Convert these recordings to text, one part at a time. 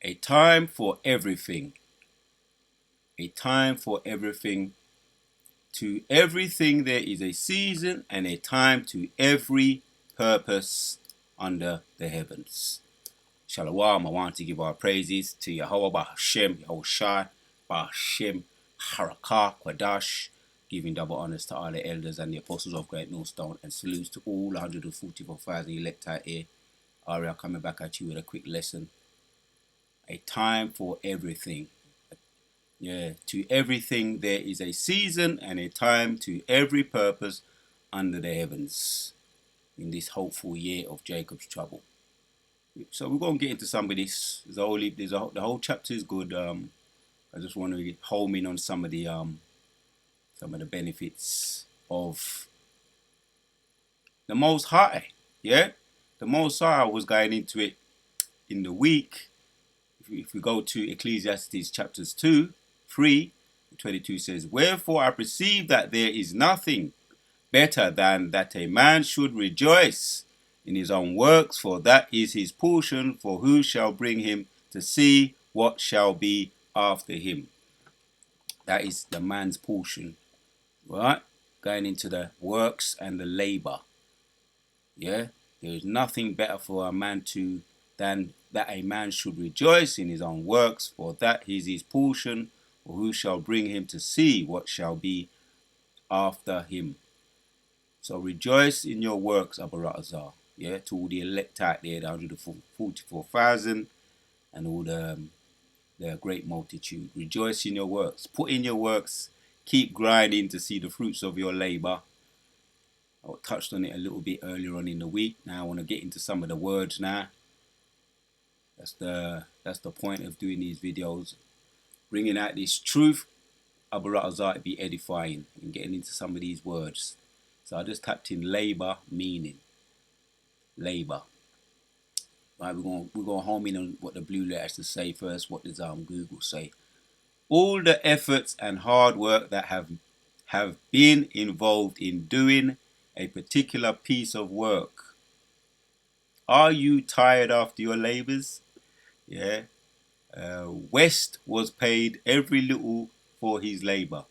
A time for everything. A time for everything. To everything there is a season and a time to every purpose under the heavens. Shalom, I want to give our praises to Yahweh Bahashem, Yahushai, Bahashem, Harakah, Quadash, giving double honors to all the elders and the apostles of Great Millstone, and salutes to all 144,000 elect out here. Aria coming back at you with a quick lesson. A time for everything. Yeah, to everything there is a season and a time to every purpose under the heavens in this hopeful year of Jacob's trouble. So we're going to get into some of this. The whole chapter is good. I just want to home in on some of the benefits of the Most High. Yeah, the Most High was going into it in the week. If we go to Ecclesiastes chapters 2, 3, 22 says, "Wherefore I perceive that there is nothing better than that a man should rejoice in his own works, for that is his portion, for who shall bring him to see what shall be after him?" That is the man's portion, right? Going into the works and the labor. Yeah, there is nothing better for a man than that a man should rejoice in his own works, for that is his portion, or who shall bring him to see what shall be after him. So rejoice in your works, Abu Ratazar. Yeah, to all the elect out there, the 144,000 and all the great multitude. Rejoice in your works. Put in your works. Keep grinding to see the fruits of your labor. I touched on it a little bit earlier on in the week. Now I want to get into some of the words now. That's the point of doing these videos. Bringing out this truth, Abu Ratazar, to be edifying and getting into some of these words. So I just tapped in labor meaning. Labor. Right, we're going home in on what the blue letter has to say first. What does Google say? All the efforts and hard work that have been involved in doing a particular piece of work. Are you tired after your labors? Yeah. West was paid every little for his labor.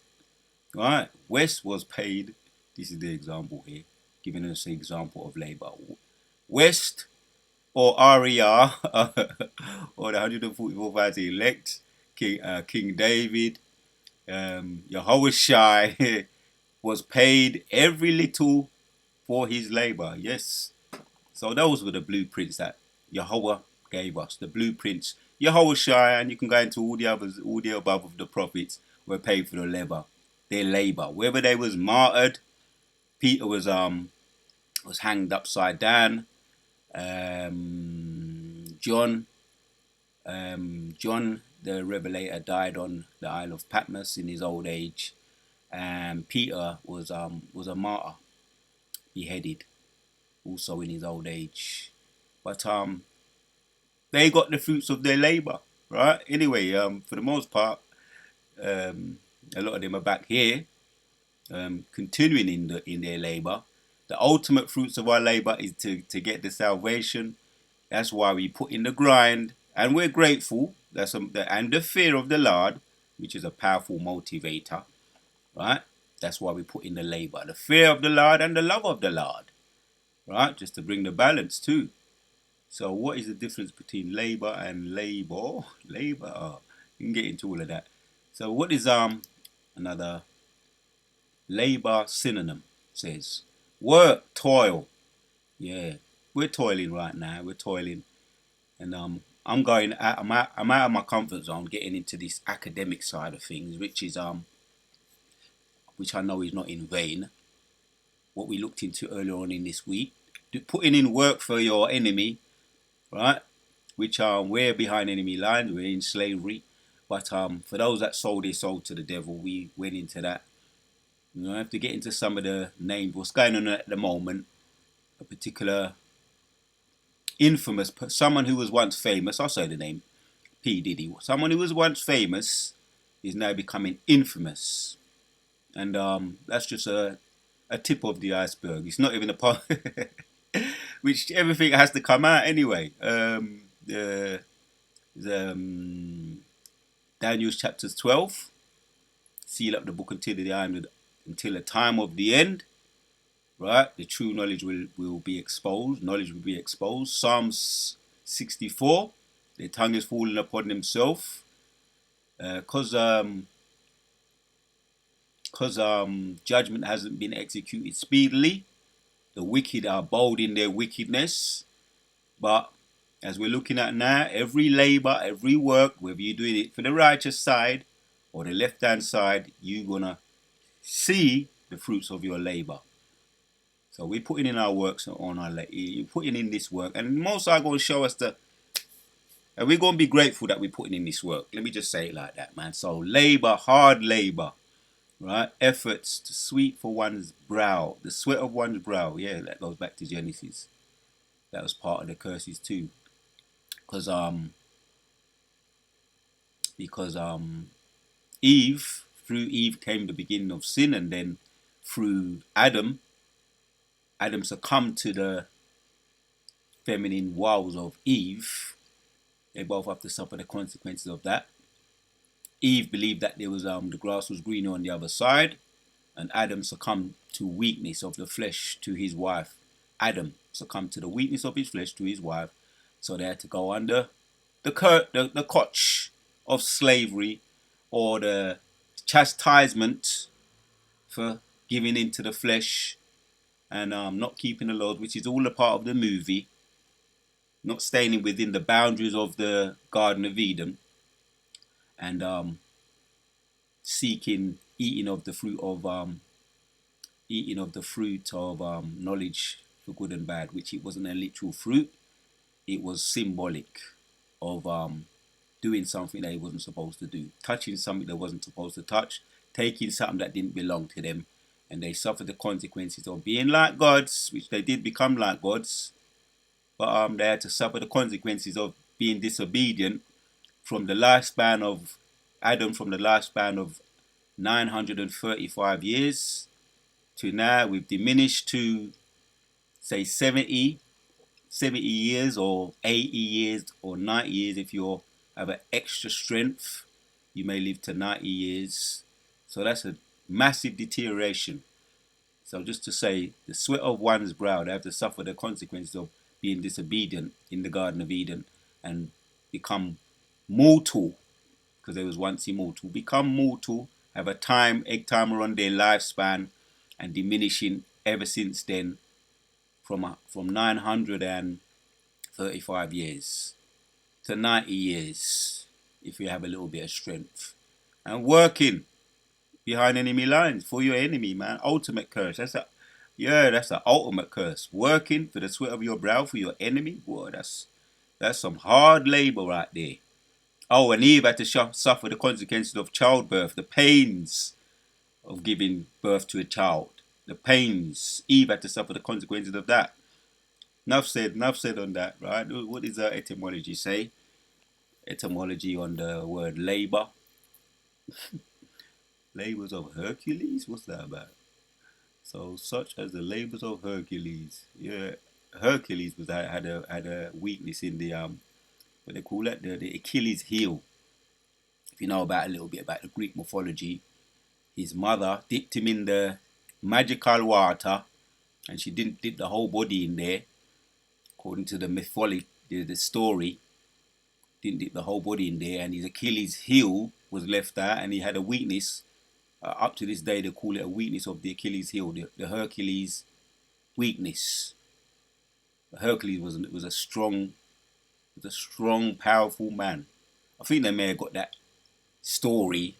Right. West was paid. This is the example here, giving us an example of labor. West or RER or the 144,000 elect, King David, Yahushai was paid every little for his labor. Yes. So those were the blueprints that Yahweh gave us. The blueprints. Yahushai, and you can go into all the others, all the above of the prophets were paid for their labor. Whether they was martyred, Peter was hanged upside down. John the Revelator died on the Isle of Patmos in his old age, and Peter was a martyr, beheaded, also in his old age. But they got the fruits of their labor, right? Anyway, for the most part, a lot of them are back here, continuing in their labor. The ultimate fruits of our labor is to get the salvation. That's why we put in the grind, and we're grateful. And the fear of the Lord, which is a powerful motivator, right? That's why we put in the labor, the fear of the Lord and the love of the Lord, right? Just to bring the balance too. So, what is the difference between labor and labor? Labor. Oh, you can get into all of that. So, what is another labor synonym? Says work, toil. Yeah, we're toiling right now. We're toiling. And I'm going out, I'm out of my comfort zone, getting into this academic side of things, which I know is not in vain. What we looked into earlier on in this week, putting in work for your enemy, right? Which we're behind enemy lines, we're in slavery. But for those that sold their soul to the devil, we went into that. You know, I have to get into some of the names, what's going on at the moment. A particular infamous, someone who was once famous, I'll say the name, P. Diddy. Someone who was once famous is now becoming infamous. And that's just a tip of the iceberg. It's not even a part, which everything has to come out anyway. Daniel chapters 12. Seal up the book until the time of the end. Right? The true knowledge will be exposed. Knowledge will be exposed. Psalms 64. Their tongue is fallen upon themselves. Because judgment hasn't been executed speedily. The wicked are bold in their wickedness. But as we're looking at now, every labor, every work, whether you're doing it for the righteous side or the left hand side, you're going to see the fruits of your labor. So we're putting in our works on our labor. You're putting in this work. And most are going to show us and we're going to be grateful that we're putting in this work. Let me just say it like that, man. So labor, hard labor, right? Efforts to sweep for one's brow, the sweat of one's brow. Yeah, that goes back to Genesis. That was part of the curses too. Because Eve, through Eve came the beginning of sin, and then through Adam succumbed to the feminine wiles of Eve. They both have to suffer the consequences of that. Eve believed that there was the grass was greener on the other side, and Adam succumbed to weakness of the flesh to his wife. Adam succumbed to the weakness of his flesh to his wife, so they had to go under the coach of slavery, or the chastisement for giving into the flesh and not keeping the laws, which is all a part of the movie, not staying within the boundaries of the Garden of Eden, and seeking eating of the fruit of knowledge for good and bad, which it wasn't a literal fruit. It was symbolic of doing something they wasn't supposed to do, touching something they wasn't supposed to touch, taking something that didn't belong to them, and they suffered the consequences of being like gods, which they did become like gods, but they had to suffer the consequences of being disobedient from the lifespan of Adam, from the lifespan of 935 years to now. We've diminished to say 70 years or 80 years or 90 years. If you have an extra strength, you may live to 90 years. So that's a massive deterioration. So just to say, the sweat of one's brow, they have to suffer the consequences of being disobedient in the Garden of Eden and become mortal, because they was once immortal, become mortal, have a egg timer on their lifespan, and diminishing ever since then from 935 years to 90 years if you have a little bit of strength. And working behind enemy lines for your enemy, man. Ultimate curse. That's the ultimate curse. Working for the sweat of your brow for your enemy. Boy, that's some hard labor right there. Oh, and Eve had to suffer the consequences of childbirth, the pains of giving birth to a child. The pains. Eve had to suffer the consequences of that. Enough said on that, right? What does etymology say? Etymology on the word labor. Labors of Hercules? What's that about? So, such as the labors of Hercules. Yeah, Hercules had a weakness in the what they call it, the Achilles heel. If you know about a little bit about the Greek mythology, his mother dipped him in the magical water, and she didn't dip the whole body in there, according to the mythology, the story. Didn't dip the whole body in there, and his Achilles heel was left out, and he had a weakness. Up to this day, they call it a weakness of the Achilles heel, the Hercules weakness. Hercules was a strong, powerful man. I think they may have got that story.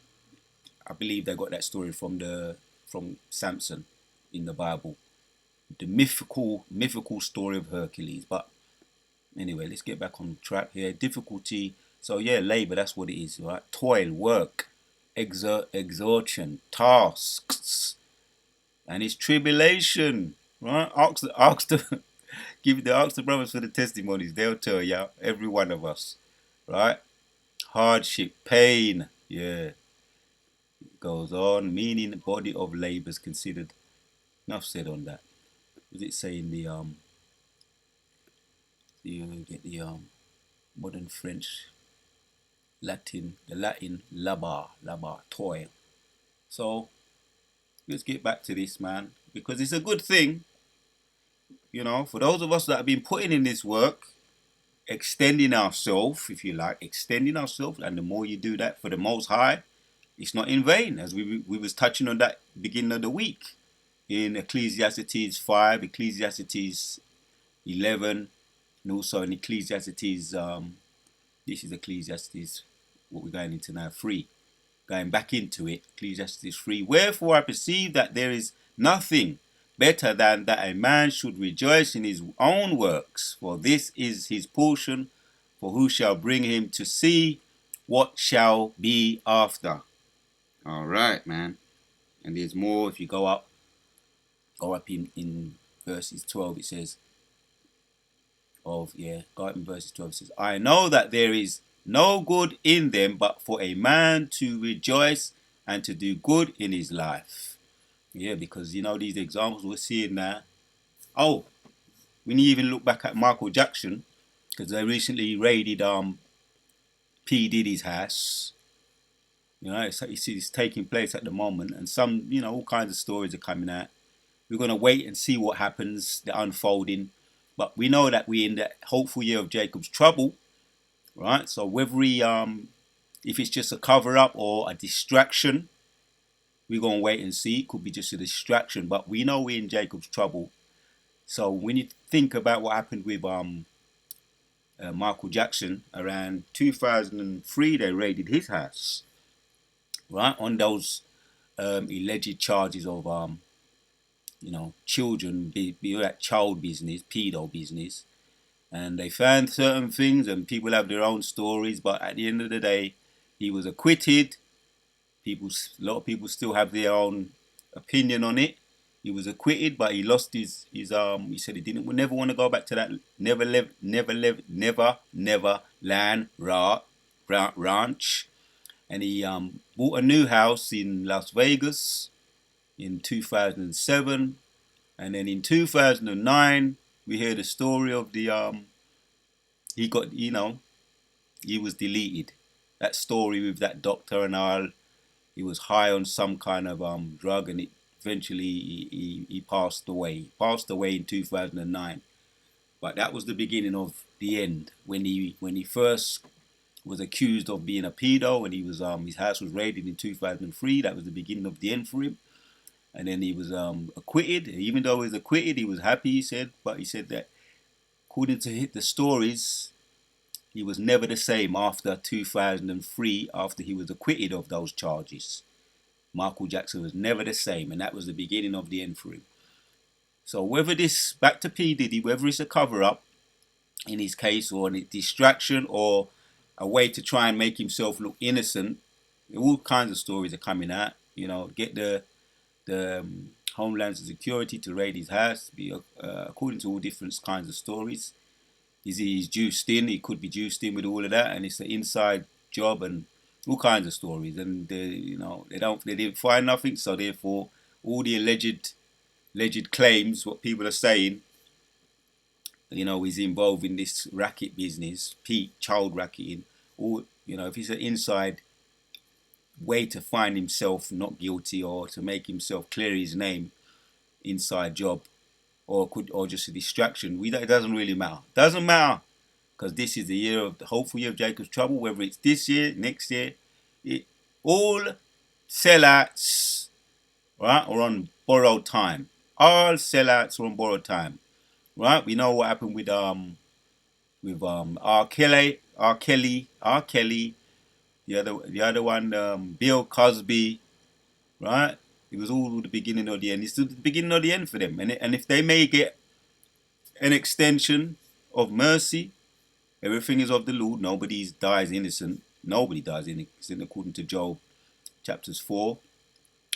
I believe they got that story from Samson in the Bible, the mythical story of Hercules. But anyway, let's get back on track here. Difficulty. So yeah, labor. That's what it is, right? Toil, work, exertion, tasks, and it's tribulation, right? Ask the ask the brothers for the testimonies. They'll tell you, every one of us, right? Hardship, pain, yeah. It goes on, meaning the body of labor is considered. Enough said on that. What does it say in the you get the modern French the Latin labar, toil. So let's get back to this, man, because it's a good thing, for those of us that have been putting in this work, extending ourselves, if you like, extending ourselves, and the more you do that for the Most High, it's not in vain, as we was touching on that beginning of the week in Ecclesiastes 5, Ecclesiastes 11, and also in Ecclesiastes, this is Ecclesiastes, what we're going into now, 3, going back into it, Ecclesiastes 3, wherefore I perceive that there is nothing better than that a man should rejoice in his own works, for this is his portion, for who shall bring him to see what shall be after. All right, man. And there's more. If you go up in verses 12, it says, go up in verses 12, it says, I know that there is no good in them, but for a man to rejoice and to do good in his life. Yeah, because these examples we're seeing now. Oh, we need to even look back at Michael Jackson, because they recently raided P Diddy's house. It's taking place at the moment, and some all kinds of stories are coming out. We're gonna wait and see what happens, the unfolding. But we know that we're in the hopeful year of Jacob's trouble, right? So whether if it's just a cover up or a distraction, we're gonna wait and see. It could be just a distraction, but we know we're in Jacob's trouble. So when you think about what happened with Michael Jackson around 2003, they raided his house, right, on those alleged charges of children, be that child business, pedo business, and they found certain things, and people have their own stories. But at the end of the day, he was acquitted. A lot of people still have their own opinion on it. He was acquitted, but he lost his. He said he didn't never want to go back to that never land ranch, and he bought a new house in Las Vegas in 2007, and then in 2009 we heard the story of the he got he was deleted. That story with that doctor and all, he was high on some kind of drug, and eventually he passed away. He passed away in 2009. But that was the beginning of the end, when he first was accused of being a pedo, and he was his house was raided in 2003. That was the beginning of the end for him. And then he was acquitted. Even though he was acquitted, he was happy, he said. But he said that according to the stories, he was never the same after 2003, after he was acquitted of those charges. Michael Jackson was never the same, and that was the beginning of the end for him. So whether this, back to P. Diddy, whether it's a cover-up in his case, or a distraction, or a way to try and make himself look innocent, all kinds of stories are coming out. Get the Homeland Security to raid his house, according to all different kinds of stories. He's juiced in. He could be juiced in with all of that, and it's an inside job and all kinds of stories. And they didn't find nothing, so therefore all the alleged claims, what people are saying, he's involved in this racket business, child racketing, or if he's an inside way to find himself not guilty, or to make himself clear his name, inside job, or just a distraction. It doesn't really matter. Doesn't matter, because this is the hopeful year of Jacob's trouble. Whether it's this year, next year, all sellouts, right, are on borrowed time. All sellouts are on borrowed time, right? We know what happened with R. Kelly, the other one, Bill Cosby, right? It was all the beginning of the end. It's the beginning of the end for them. And if they may get an extension of mercy, everything is of the Lord. Nobody dies innocent. Nobody dies innocent, according to Job chapters 4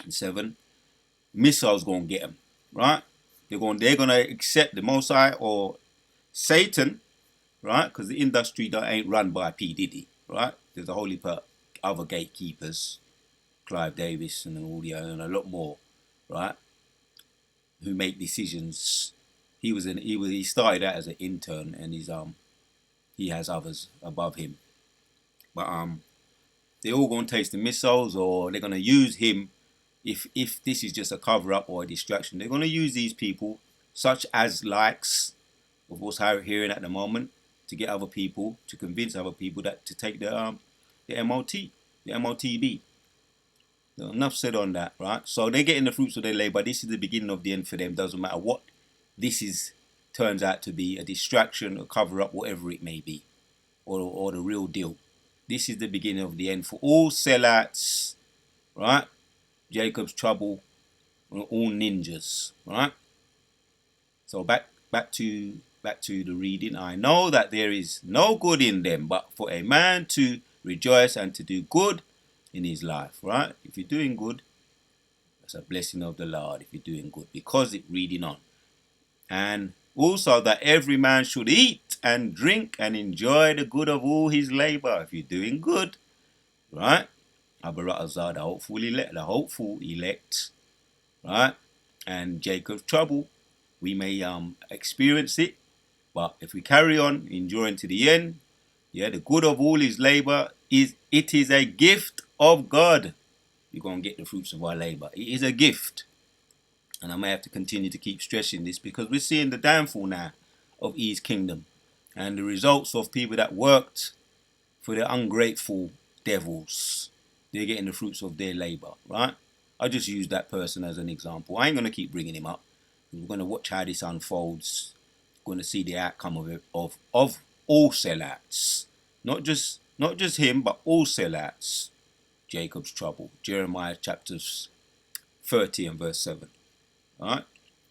and 7. Missiles gonna get them, right? They're gonna accept the Most High or Satan, right? Because the industry ain't run by P. Diddy, right? There's a whole heap of other gatekeepers, Clive Davis and and a lot more, right? Who make decisions. He started out as an intern, and he has others above him. But they're all going to taste the missiles, or they're going to use him. If this is just a cover-up or a distraction, they're going to use these people, such as likes of what's hearing at the moment, to get other people, to convince other people that to take the MOT, the MOTB. Enough said on that, right? So they're getting the fruits of their labor. This is the beginning of the end for them. Doesn't matter what this is, turns out to be a distraction, a cover-up, whatever it may be, or the real deal. This is the beginning of the end for all sellouts, right? Jacob's trouble, all ninjas, right? So back to the reading. I know that there is no good in them, but for a man to rejoice and to do good in his life, right? If you're doing good, that's a blessing of the Lord. If you're doing good, because it's reading on, and also that every man should eat and drink and enjoy the good of all his labor. If you're doing good, right? Abaratazar, the hopeful elect, right? And Jacob's trouble, we may experience it, but if we carry on enduring to the end, yeah, the good of all his labor is a gift of God. You're going to get the fruits of our labor. It is a gift. And I may have to continue to keep stressing this, because we're seeing the downfall now of E's kingdom and the results of people that worked for the ungrateful devils. They're getting the fruits of their labor, right? I just use that person as an example. I ain't going to keep bringing him up. We're going to watch how this unfolds. We're going to see the outcome of it, of all sellouts. Not just him, but all sellouts. Jacob's trouble. Jeremiah chapters 30 and verse 7. Right?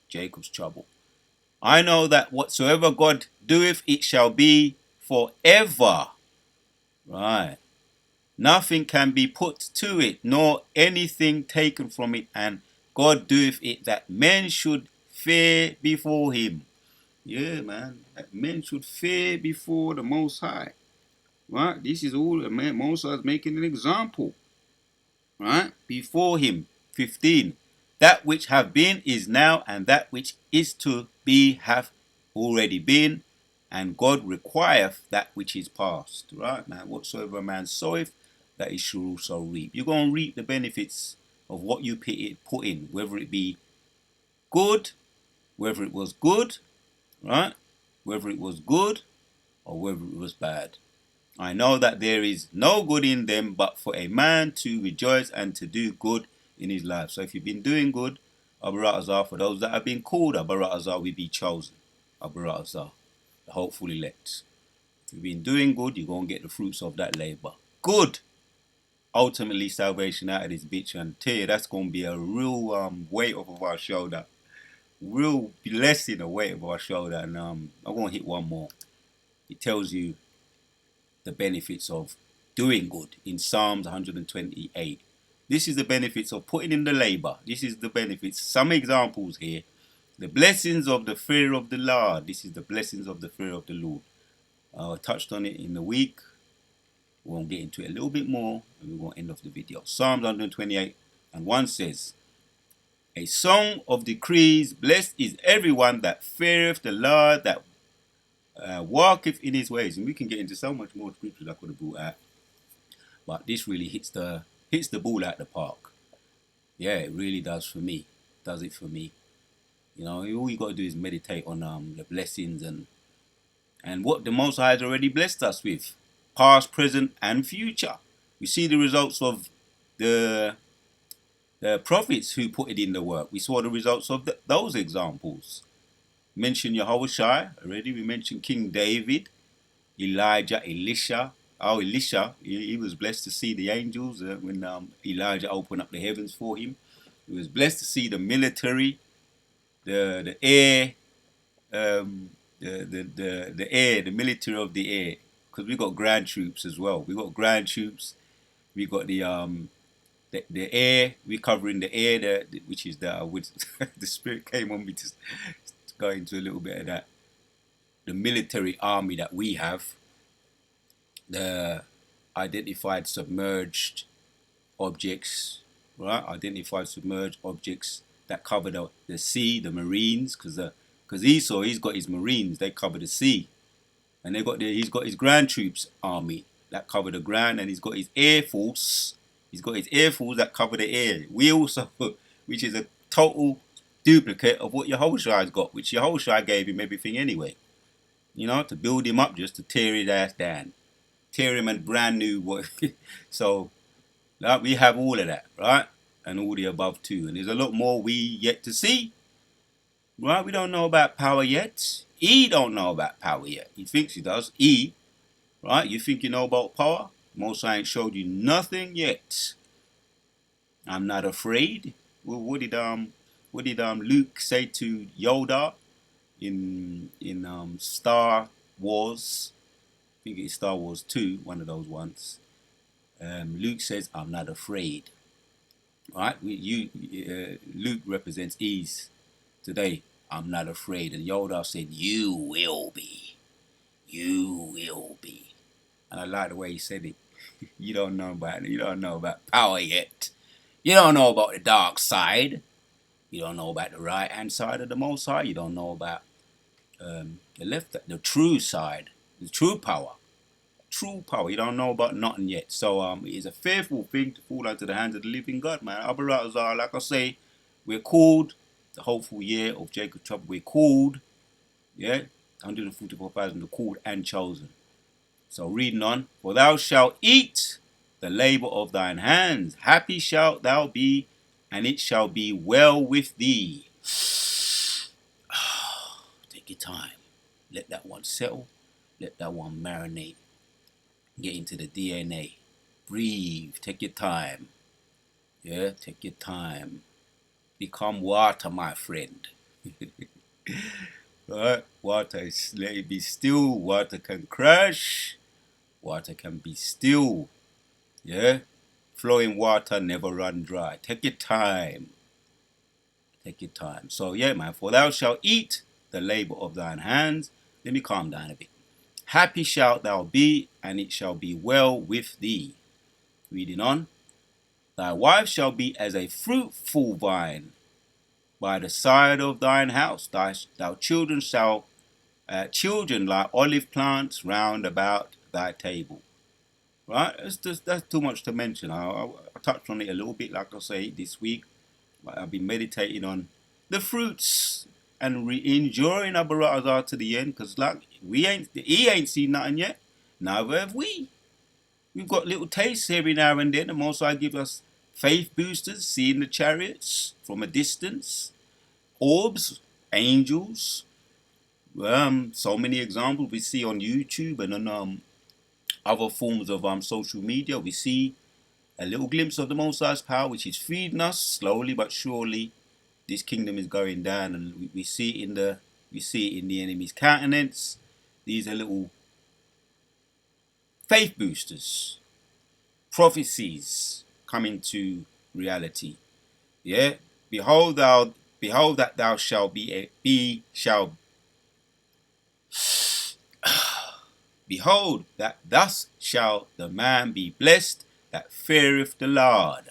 Jacob's trouble. I know that whatsoever God doeth, it shall be forever. Right. Nothing can be put to it, nor anything taken from it, and God doeth it that men should fear before him. Yeah, man. That men should fear before the Most High. Right? This is all the Most High is making an example. Right? Before him. 15. That which have been is now, and that which is to be hath already been, and God requireth that which is past. Right, man? Whatsoever a man soweth, that he shall also reap. You're going to reap the benefits of what you put in, whether it be good, whether it was good, right? Whether it was good or whether it was bad. I know that there is no good in them, but for a man to rejoice and to do good in his life. So if you've been doing good, Abaratazar, for those that have been called, Abaratazar will be chosen. Abaratazar, the hopeful elect. If you've been doing good, you're going to get the fruits of that labor. Good. Ultimately, salvation out of this bitch. And I tell you, that's going to be a real weight off of our shoulder. Real blessing, a weight off our shoulder. And I'm going to hit one more. It tells you the benefits of doing good in Psalms 128. This is the benefits of putting in the labor. This is the benefits. Some examples here. The blessings of the fear of the Lord. This is the blessings of the fear of the Lord. I touched on it in the week. We're going to get into it a little bit more, and we're going to end off the video. Psalms 128 and 1 says, a song of decrees, blessed is everyone that feareth the Lord, that walketh in his ways. And we can get into so much more scriptures I could have brought out, but this really hits the ball out the park. Yeah, it really does for me. Does it for me. You know, all you got to do is meditate on the blessings and what the Most High has already blessed us with, past, present, and future. We see the results of the prophets who put it in the work. We saw the results of those examples. Mentioned Yahushua already. We mentioned King David, Elijah, Elisha. Oh, Elisha, he was blessed to see the angels when Elijah opened up the heavens for him. He was blessed to see the military, the air, the air, the military of the air, because we got ground troops as well. We got ground troops. We got the air. We covering the air, which is which the Spirit came on me to go into a little bit of that. The military army that we have, the identified submerged objects, right? Identified submerged objects that cover the sea, the marines, because Esau, he's got his marines, they cover the sea, and he's got his ground troops army, that cover the ground, and he's got his air force. He's got his air force that cover the air. We also, which is a total duplicate of what Yahushua's got, which Yahushua gave him everything anyway. You know, to build him up, just to tear his ass down. Tear him and brand new. So, like, we have all of that, right? And all the above too. And there's a lot more we yet to see. Right? We don't know about power yet. He don't know about power yet. He thinks he does. He, right? You think you know about power? Most I ain't showed you nothing yet. I'm not afraid. Well, what did Luke say to Yoda in Star Wars? I think it's Star Wars 2, one of those ones. Luke says, "I'm not afraid." Right? Luke represents ease today. I'm not afraid. And Yoda said, "You will be. You will be." And I like the way he said it. You don't know about power yet. You don't know about the dark side. You don't know about the right hand side of the Most High. You don't know about the left, the true side, the true power. True power. You don't know about nothing yet. So it is a fearful thing to fall into the hands of the living God, man. Abarazar, like I say, we're called the hopeful year of Jacob's trouble. We're called, yeah, 144,000 are called and chosen. So reading on, for thou shalt eat the labor of thine hands. Happy shalt thou be, and it shall be well with thee. Take your time. Let that one settle. Let that one marinate. Get into the DNA. Breathe. Take your time. Yeah, take your time. Become water, my friend. Right? Water, let it be still. Water can crash. Water can be still. Yeah? Flowing water never run dry. Take your time. Take your time. So yeah, man. For thou shalt eat the labor of thine hands. Let me calm down a bit. Happy shalt thou be, and it shall be well with thee. Reading on. Thy wife shall be as a fruitful vine by the side of thine house. Thy children shall children like olive plants round about thy table. Right? That's too much to mention. I touched on it a little bit, like I say, this week. I've been meditating on the fruits and enjoying our Baratazar to the end, because like he ain't seen nothing yet. Neither have we. We've got little tastes every now and then. The Most High give us faith boosters, seeing the chariots from a distance, orbs, angels. So many examples we see on YouTube and on other forms of social media. We see a little glimpse of the Most High's power, which is feeding us slowly but surely. This kingdom is going down, and we see it in the enemy's countenance. These are little faith boosters, prophecies coming to reality. Yeah, behold that thou shalt behold that thus shall the man be blessed that feareth the Lord.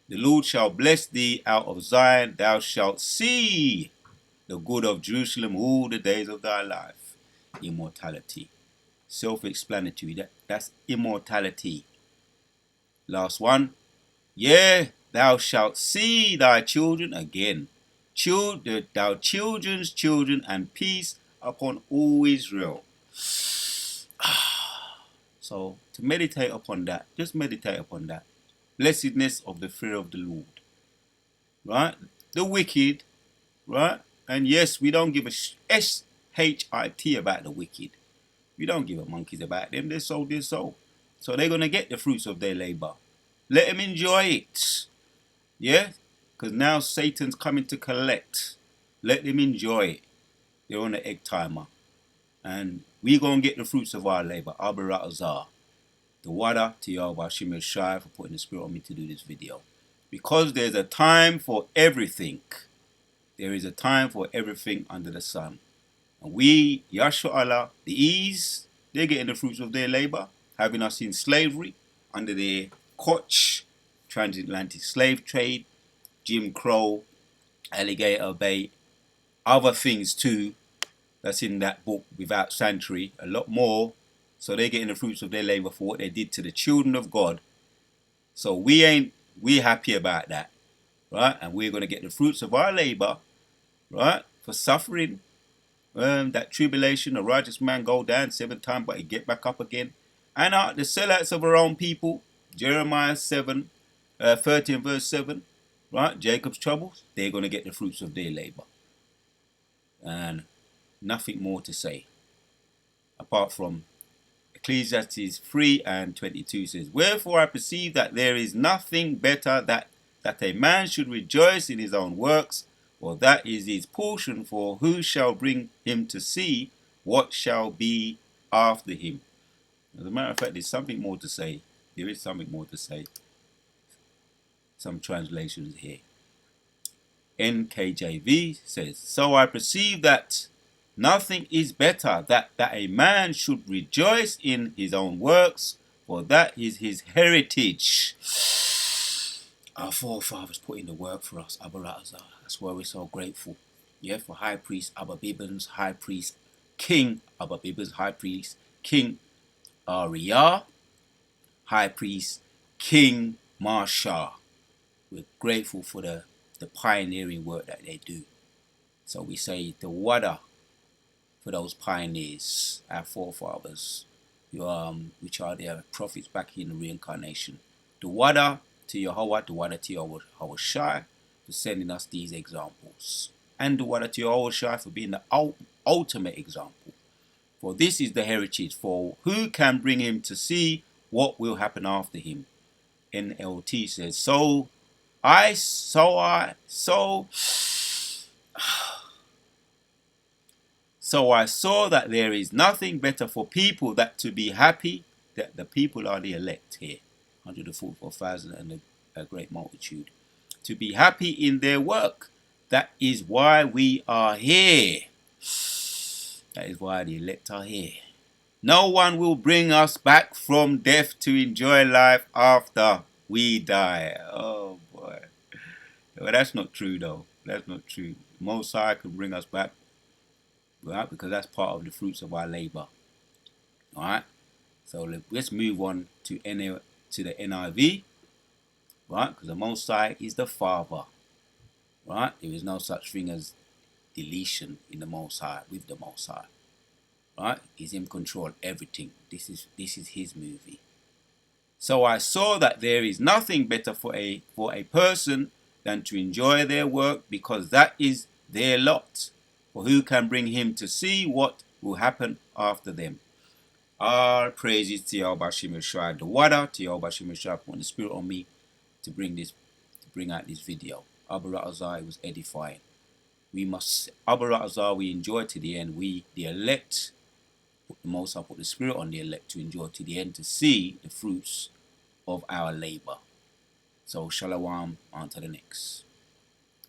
The Lord shall bless thee out of Zion. Thou shalt see the good of Jerusalem all the days of thy life. Immortality. Self-explanatory. That's immortality. Last one. Yeah, thou shalt see thy children again. Thou children's children, and peace upon all Israel. So to meditate upon that, just meditate upon that. Blessedness of the fear of the Lord. Right? The wicked, right? And yes, we don't give a S-H-I-T about the wicked. We don't give a monkeys about them. They're so. So they're going to get the fruits of their labor. Let them enjoy it. Yeah? Because now Satan's coming to collect. Let them enjoy it. They're on the egg timer. And we're going to get the fruits of our labor. Abaratazar. The water to Yahweh Shemel Shai for putting the spirit on me to do this video. Because there's a time for everything. There is a time for everything under the sun. And we, Yahshua Allah, the ease, they're getting the fruits of their labor, having us in slavery under the Koch, transatlantic slave trade, Jim Crow, alligator bait, other things too, that's in that book, Without Sanctuary, a lot more So they're getting the fruits of their labor for what they did to the children of God. So we happy about that, right? And we're going to get the fruits of our labor, right? For suffering, that tribulation, the righteous man go down 7 times, but he get back up again. And the sellouts of our own people, Jeremiah 7, 13 verse 7, right? Jacob's troubles, they're going to get the fruits of their labor. And nothing more to say, apart from Ecclesiastes 3 and 22 says, wherefore I perceive that there is nothing better that a man should rejoice in his own works, for that is his portion, for who shall bring him to see what shall be after him? As a matter of fact, there's something more to say. There is something more to say. Some translations here. NKJV says, so I perceive that nothing is better that a man should rejoice in his own works, for that is his heritage. Our forefathers put in the work for us, Abba Ratazar. That's why we're so grateful. Yeah, for High Priest Abba Bibbins, High Priest King Abba Bibbins, High Priest King Ariyah, High Priest King Marshall. We're grateful for the pioneering work that they do. So we say the wada for those pioneers, our forefathers, which are their prophets back in the reincarnation. The wada to Yahweh, the wada to Yahweh Shai for sending us these examples. And the wada to Yahweh Shai for being the ultimate example. For this is the heritage, for who can bring him to see what will happen after him? NLT says, So I saw that there is nothing better for people that to be happy, that the people are the elect here, 144,000 and a great multitude, to be happy in their work. That is why we are here. That is why the elect are here. No one will bring us back from death to enjoy life after we die. Oh boy. Well, that's not true though. That's not true. Most High can bring us back, right? Because that's part of the fruits of our labor. Alright? So let's move on to the NIV. Right? Because the Most High is the Father. Right? There is no such thing as deletion in the Most High, with the Most High. Right? He's in control of everything. This is his movie. So I saw that there is nothing better for a person than to enjoy their work, because that is their lot. For who can bring him to see what will happen after them? All praises to Yahweh Shem Shai, the water to Yahweh Shem Shai, putting the spirit on me to bring out this video. Abba Ratazar, was edifying. Abba Ratazar, we enjoy to the end. We, the elect, the Most High put the spirit on the elect to enjoy to the end, to see the fruits of our labor. So shalom, on to the next.